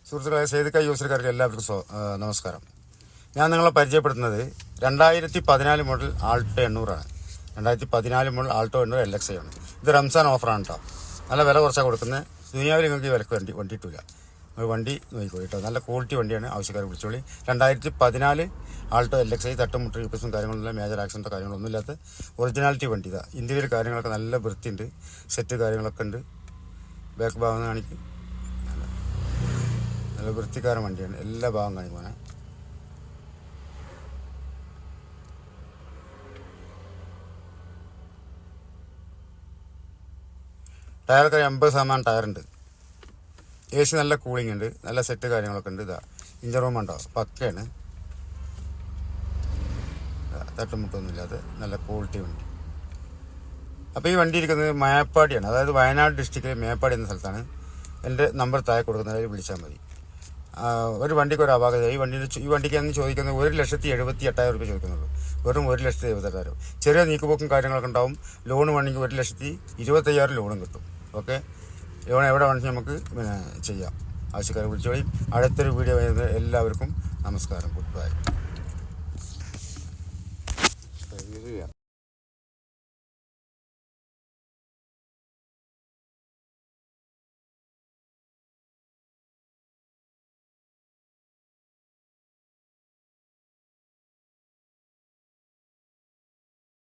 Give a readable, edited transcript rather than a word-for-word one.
സുഹൃത്തുക്കളെ, സേതുക്ക യൂസർക്കാർക്ക് എല്ലാവർക്കും നമസ്കാരം. ഞാൻ നിങ്ങളെ പരിചയപ്പെടുത്തുന്നത് 2014 മോഡൽ ആൾട്ടോ 800 ആണ്. 2014 മോഡൽ ആൾട്ടോ 800 LXi ആണ്. ഇത് റംസാൻ ഓഫറാണ് കേട്ടോ. നല്ല വില കുറച്ചാണ് കൊടുക്കുന്നത്. ദുനിയാവിൽ നിങ്ങൾക്ക് ഈ വിലക്ക് വണ്ടി കിട്ടില്ല. വണ്ടി നോക്കിക്കോളി കേട്ടോ. നല്ല ക്വാളിറ്റി വണ്ടിയാണ്. ആവശ്യക്കാർ വിളിച്ചോളി. 2014 ആൾട്ടോ LXi തട്ടുമുട്ട് റിപ്പസും കാര്യങ്ങളൊന്നും മേജർ ആക്സിഡൻറ്റോ കാര്യങ്ങളൊന്നും ഇല്ലാത്ത ഒറിജിനാലിറ്റി വണ്ടി. ഇതാ ഇന്ത്യയിൽ കാര്യങ്ങളൊക്കെ നല്ല വൃത്തിയുണ്ട്. സെറ്റ് കാര്യങ്ങളൊക്കെ ഉണ്ട്. ബാക്ക് ഭാഗം കാണിക്കും. നല്ല വൃത്തിക്കാരൻ വണ്ടിയാണ്. എല്ലാ ഭാഗം കാണിക്കുവാനെ. ടയറൊക്കെ 80% ടയറുണ്ട്. AC നല്ല കൂളിംഗ് ഉണ്ട്. നല്ല സെറ്റ് കാര്യങ്ങളൊക്കെ ഉണ്ട്. ഇതാ ഇഞ്ചർ റൂം ഉണ്ടോ, പക്കയാണ്. തട്ടുമുട്ടൊന്നുമില്ലാതെ നല്ല ക്വാളിറ്റി വണ്ടി. അപ്പോൾ ഈ വണ്ടി ഇരിക്കുന്നത് മേപ്പാടിയാണ്. അതായത് വയനാട് ഡിസ്ട്രിക്റ്റിലെ മേപ്പാടി എന്ന സ്ഥലത്താണ്. എൻ്റെ നമ്പർ താഴെ കൊടുക്കുന്നതിൽ വിളിച്ചാൽ മതി. ഒരു വണ്ടിക്ക് ഒരു അപാകത. ഈ വണ്ടിക്ക് അന്ന് ചോദിക്കുന്നത് 1,78,000 രൂപ ചോദിക്കുന്നുള്ളൂ. വെറും 1,78,000. ചെറിയ നീക്കുപോക്കും കാര്യങ്ങളൊക്കെ ഉണ്ടാവും. ലോൺ വേണമെങ്കിൽ 1,25,000 ലോണും കിട്ടും. ഓക്കെ, ലോൺ എവിടെ വേണമെങ്കിൽ നമുക്ക് ചെയ്യാം. ആവശ്യക്കാരെ വിളിച്ചോളി. അടുത്തൊരു വീഡിയോ വരുന്നത് എല്ലാവർക്കും നമസ്കാരം. Good bye.